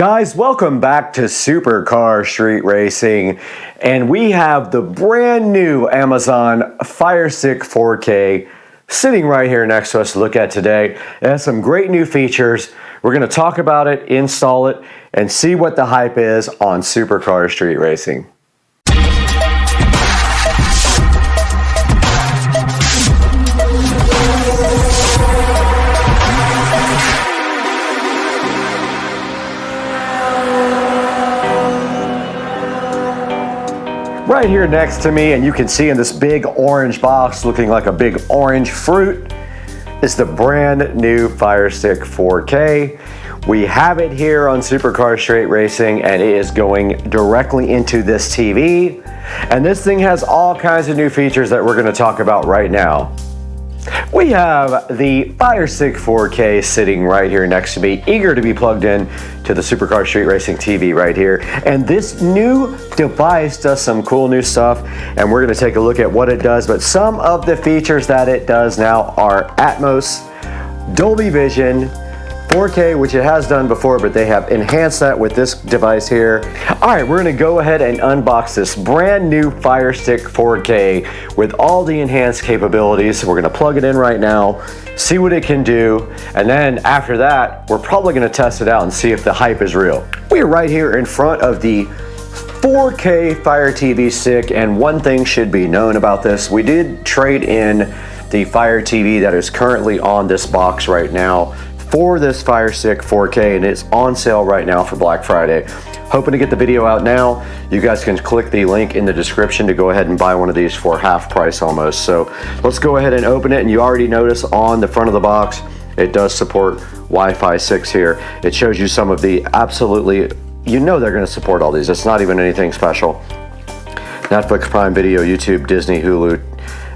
Guys, welcome back to Supercar Street Racing, and we have the brand new Amazon Fire Stick 4K sitting right here next to us to look at today. It has some great new features. We're going to talk about it, install it, and see what the hype is on Supercar Street Racing. Right here next to me, and you can see in this big orange box looking like a big orange fruit, is the brand new Fire Stick 4K. We have it here on Supercar Street Racing, and it is going directly into this TV. And this thing has all kinds of new features that we're going to talk about right now. We have the Fire Stick 4K sitting right here next to me, eager to be plugged in to the Supercar Street Racing TV right here. And this new device does some cool new stuff, and we're going to take a look at what it does. But some of the features that it does now are Atmos, Dolby Vision, 4K, which it has done before, but they have enhanced that with this device here. All right, we're gonna go ahead and unbox this brand new Fire Stick 4K with all the enhanced capabilities. We're gonna plug it in right now, see what it can do, and then after that, we're probably gonna test it out and see if the hype is real. We are right here in front of the 4K FireTV Stick, and one thing should be known about this. We did trade in the FireTV that is currently on this box right now for this Fire Stick 4K, and it's on sale right now for Black Friday. Hoping to get the video out now. You guys can click the link in the description to go ahead and buy one of these for half price almost. So let's go ahead and open it, and you already notice on the front of the box, it does support Wi-Fi 6 here. It shows you some of the absolutely, you know they're gonna support all these. It's not even anything special. Netflix, Prime Video, YouTube, Disney, Hulu,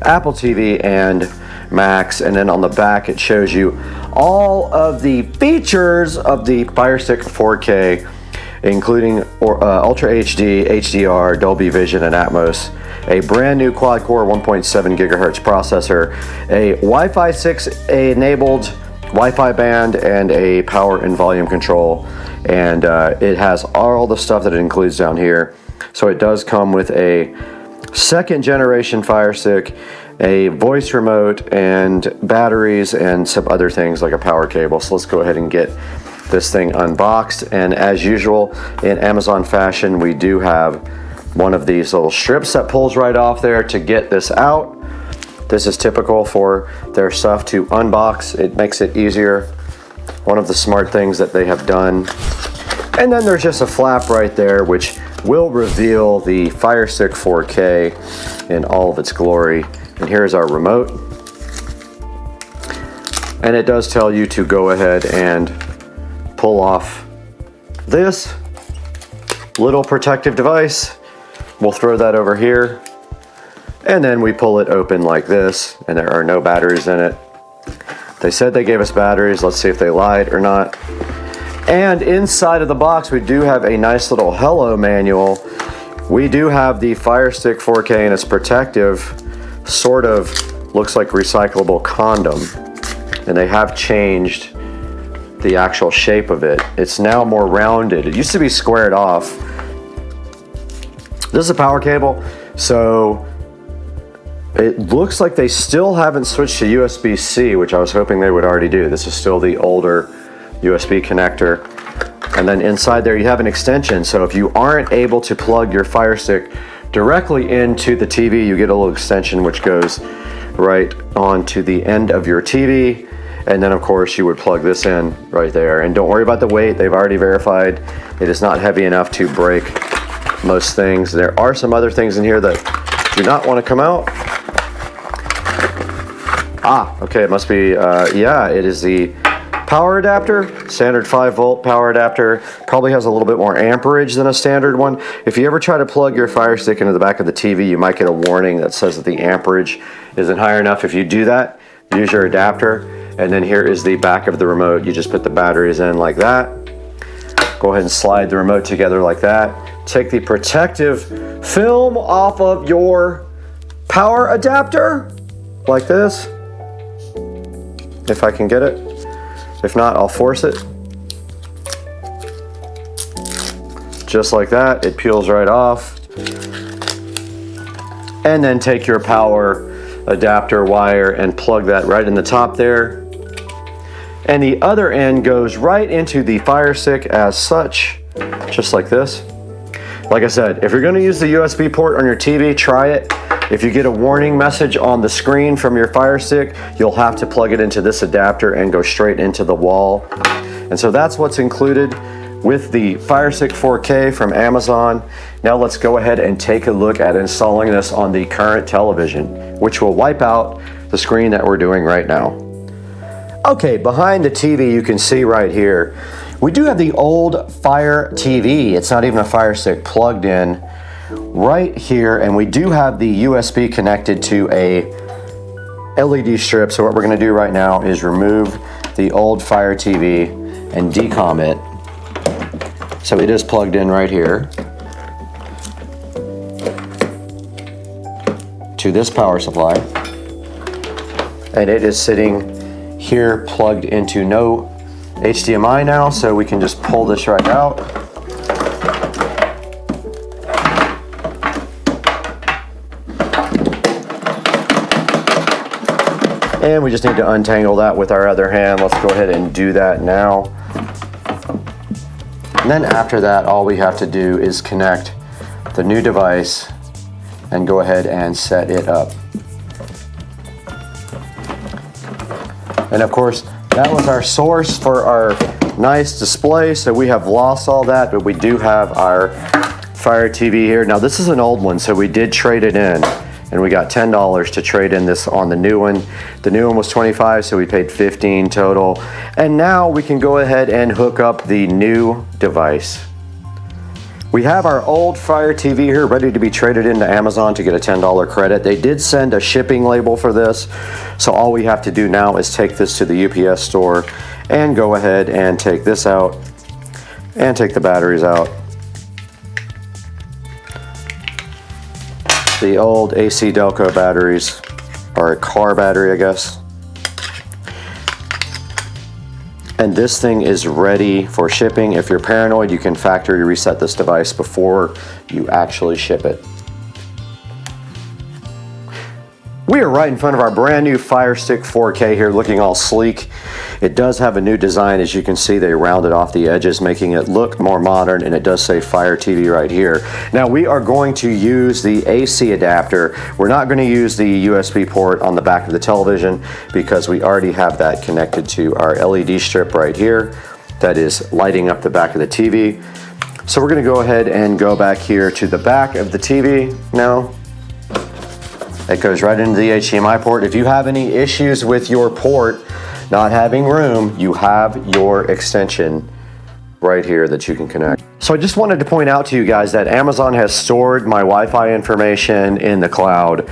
Apple TV, and Max. And then on the back it shows you all of the features of the Fire Stick 4K, including Ultra HD, HDR, Dolby Vision, and Atmos, a brand new quad-core 1.7 gigahertz processor, a Wi-Fi 6 enabled Wi-Fi band, and a power and volume control. And it has all the stuff that it includes down here. So it does come with a second generation Fire Stick, a voice remote, and batteries, and some other things like a power cable. So let's go ahead and get this thing unboxed. And as usual, in Amazon fashion, we do have one of these little strips that pulls right off there to get this out. This is typical for their stuff to unbox. It makes it easier. One of the smart things that they have done. And then there's just a flap right there, which will reveal the Fire Stick 4K in all of its glory. And here's our remote. And it does tell you to go ahead and pull off this little protective device. We'll throw that over here. And then we pull it open like this, and there are no batteries in it. They said they gave us batteries. Let's see if they lied or not. And inside of the box, we do have a nice little hello manual. We do have the Fire Stick 4K, and it's protective, sort of looks like recyclable condom. And they have changed the actual shape of it. It's now more rounded. It used to be squared off. This is a power cable, so it looks like they still haven't switched to USB-C, which I was hoping they would already do. This is still the older USB connector. And then inside there you have an extension, so if you aren't able to plug your Fire Stick directly into the TV, you get a little extension which goes right onto the end of your TV. And then of course you would plug this in right there. And don't worry about the weight, they've already verified it is not heavy enough to break most things. There are some other things in here that do not want to come out. Okay, it must be, yeah, it is the power adapter, standard 5-volt power adapter. Probably has a little bit more amperage than a standard one. If you ever try to plug your Fire Stick into the back of the TV, you might get a warning that says that the amperage isn't high enough. If you do that, use your adapter. And then here is the back of the remote. You just put the batteries in like that. Go ahead and slide the remote together like that. Take the protective film off of your power adapter like this, if I can get it. If not, I'll force it. just like that. It peels right off. And then take your power adapter wire and plug that right in the top there. And the other end goes right into the Fire Stick as such, just like this. Like I said, if you're going to use the USB port on your TV, try it. If you get a warning message on the screen from your Fire Stick, you'll have to plug it into this adapter and go straight into the wall. And so that's what's included with the Fire Stick 4K from Amazon. Now let's go ahead and take a look at installing this on the current television, which will wipe out the screen that we're doing right now. Okay, behind the TV you can see right here, we do have the old FireTV. It's not even a Fire Stick plugged in right here, and we do have the USB connected to a LED strip. So what we're going to do right now is remove the old FireTV and decom it. So it is plugged in right here to this power supply, and it is sitting here plugged into no HDMI now, so we can just pull this right out. And we just need to untangle that with our other hand. Let's go ahead and do that now. And then after that, all we have to do is connect the new device and go ahead and set it up. And of course, that was our source for our nice display. So we have lost all that, but we do have our Fire TV here. Now this is an old one, so we did trade it in. And we got $10 to trade in this on the new one. The new one was $25, so we paid $15 total. And now we can go ahead and hook up the new device. We have our old Fire TV here ready to be traded into Amazon to get a $10 credit. They did send a shipping label for this, so all we have to do now is take this to the UPS store and go ahead and take this out and take the batteries out. The old AC Delco batteries, or a car battery, I guess. And this thing is ready for shipping. If you're paranoid, you can factory reset this device before you actually ship it. We are right in front of our brand new Fire Stick 4K here, looking all sleek. It does have a new design. As you can see, they rounded off the edges, making it look more modern, and it does say Fire TV right here. Now we are going to use the AC adapter. We're not going to use the USB port on the back of the television because we already have that connected to our LED strip right here that is lighting up the back of the TV. So we're going to go ahead and go back here to the back of the TV now. It goes right into the HDMI port. If you have any issues with your port not having room, you have your extension right here that you can connect. So I just wanted to point out to you guys that Amazon has stored my Wi-Fi information in the cloud.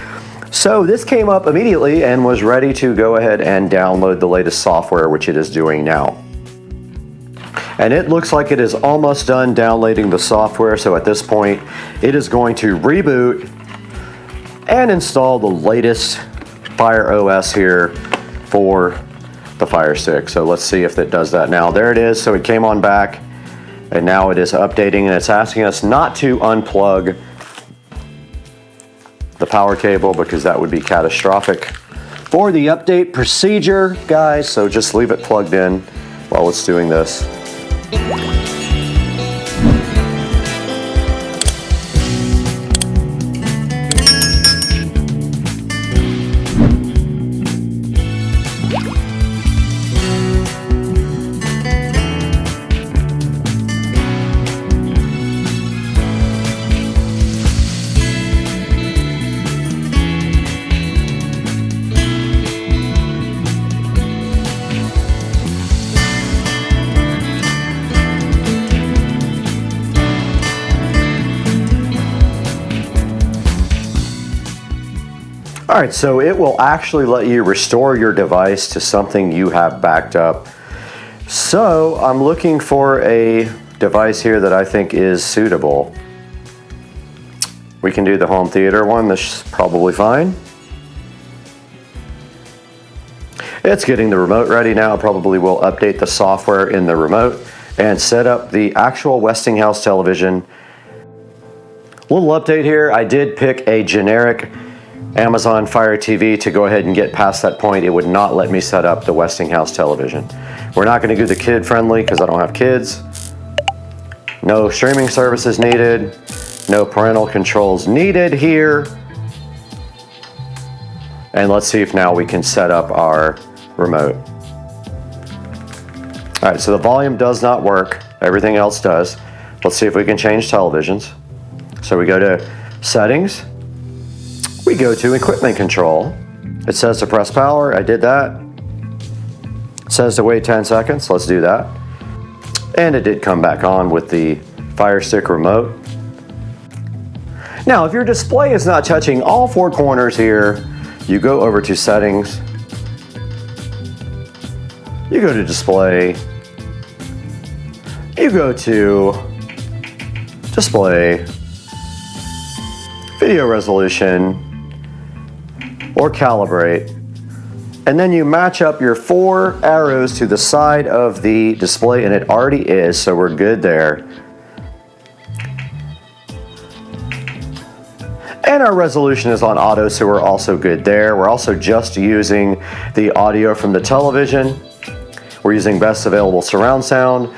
So this came up immediately and was ready to go ahead and download the latest software, which it is doing now. And it looks like it is almost done downloading the software. So at this point, it is going to reboot and install the latest Fire OS here for the Fire Stick. So let's see if it does that now. There it is. So it came on back and now it is updating, and it's asking us not to unplug the power cable because that would be catastrophic for the update procedure, guys. So just leave it plugged in while it's doing this. All right, so it will actually let you restore your device to something you have backed up. So I'm looking for a device here that I think is suitable. We can do the home theater one. This is probably fine. It's getting the remote ready now. It probably will update the software in the remote and set up the actual Westinghouse television. Little update here, I did pick a generic Amazon Fire TV to go ahead and get past that point. It would not let me set up the Westinghouse television. We're not going to do the kid friendly because I don't have kids. No streaming services needed. No parental controls needed here. And let's see if now we can set up our remote. All right, so the volume does not work. Everything else does. Let's see if we can change televisions. So we go to settings. We go to equipment control. It says to press power. I did that. It says to wait 10 seconds. Let's do that. And it did come back on with the Fire Stick remote. Now, if your display is not touching all four corners here, you go over to settings. You go to display. You go to display, video resolution, or calibrate. And then you match up your four arrows to the side of the display, and it already is, so we're good there. And our resolution is on auto, so we're also good there. We're also just using the audio from the television. We're using best available surround sound.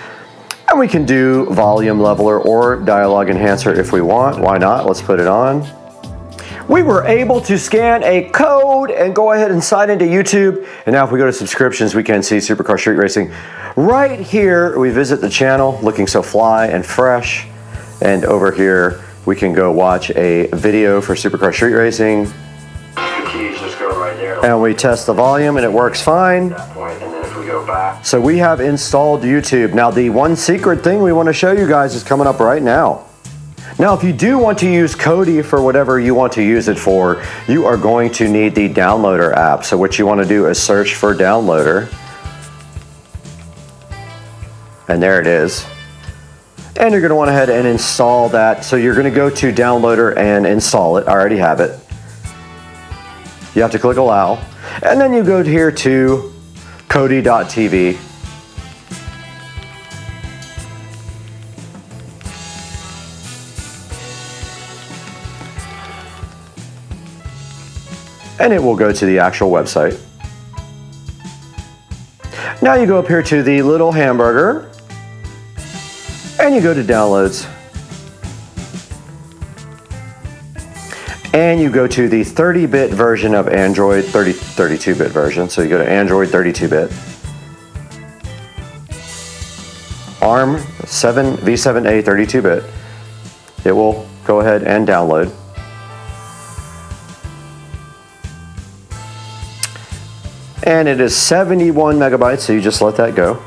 And we can do volume leveler or dialogue enhancer if we want. Why not? Let's put it on. We were able to scan a code and go ahead and sign into YouTube. And now if we go to subscriptions, we can see Supercar Street Racing. Right here, we visit the channel looking so fly and fresh. And over here, we can go watch a video for Supercar Street Racing. The keys just go right there. And we test the volume and it works fine. At that point, and then if we go back. So we have installed YouTube. Now the one secret thing we want to show you guys is coming up right now. Now if you do want to use Kodi for whatever you want to use it for, you are going to need the downloader app. So what you want to do is search for downloader. And there it is. And you're going to want to head and install that. So you're going to go to downloader and install it. I already have it. You have to click allow. And then you go here to Kodi.tv. And it will go to the actual website. Now you go up here to the little hamburger. And you go to downloads. And you go to the 30-bit version of Android, 32-bit version. So you go to Android 32-bit. ARM v7A 32-bit. It will go ahead and download. And it is 71 megabytes, so you just let that go.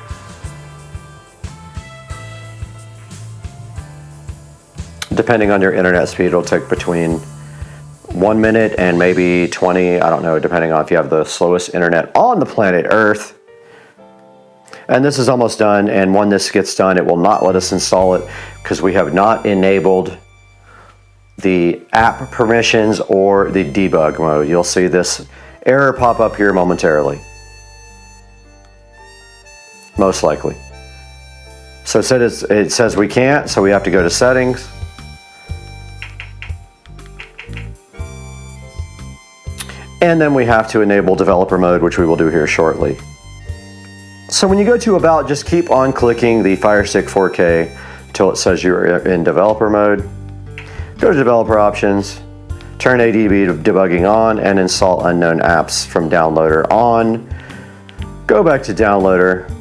Depending on your internet speed, it'll take between 1 minute and maybe 20, I don't know, depending on if you have the slowest internet on the planet Earth. And this is almost done, and when this gets done, it will not let us install it because we have not enabled the app permissions or the debug mode. You'll see this error pop up here momentarily. Most likely. So it says we can't, so we have to go to settings. And then we have to enable developer mode, which we will do here shortly. So when you go to about, just keep on clicking the Fire Stick 4K until it says you're in developer mode. Go to developer options, turn ADB debugging on, and install unknown apps from downloader on. Go back to downloader.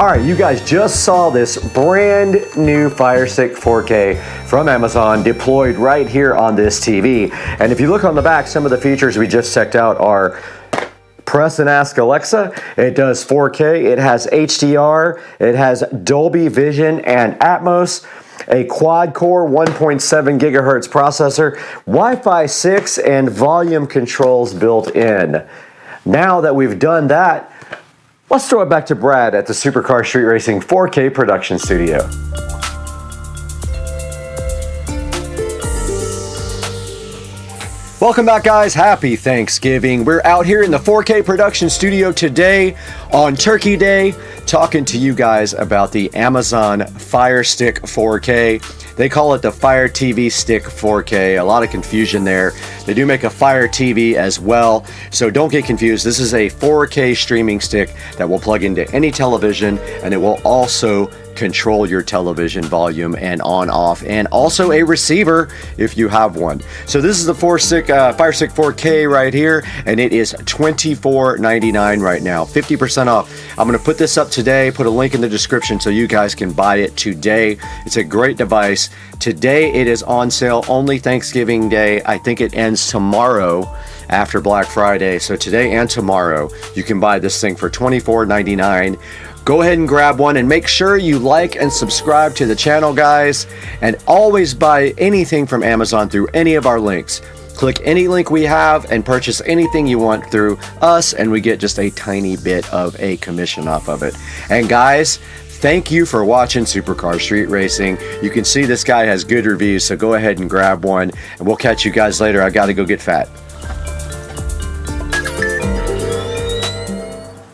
All right, you guys just saw this brand new Fire Stick 4K from Amazon deployed right here on this TV. And if you look on the back, some of the features we just checked out are press and ask Alexa. It does 4K, it has HDR, it has Dolby Vision and Atmos, a quad-core 1.7 gigahertz processor, Wi-Fi 6, and volume controls built in. Now that we've done that, let's throw it back to Brad at the Supercar Street Racing 4K production studio. Welcome back, guys. Happy Thanksgiving. We're out here in the 4K production studio today on Turkey Day, talking to you guys about the Amazon Fire Stick 4K. They call it the FireTV Stick 4K. A lot of confusion there. They do make a Fire TV as well, so don't get confused. This is a 4K streaming stick that will plug into any television, and it will also control your television volume and on off, and also a receiver if you have one. So this is the Fire Stick 4K right here, and it is $24.99 right now, 50% off. I'm going to put this up today, put a link in the description so you guys can buy it today. It's a great device. Today it is on sale only Thanksgiving Day. I think it ends tomorrow after Black Friday. So today and tomorrow you can buy this thing for $24.99. Go ahead and grab one, and make sure you like and subscribe to the channel, guys, and always buy anything from Amazon through any of our links. Click any link we have and purchase anything you want through us, and we get just a tiny bit of a commission off of it. And guys, thank you for watching Supercar Street Racing. You can see this guy has good reviews, so go ahead and grab one, and we'll catch you guys later. I gotta go get fat.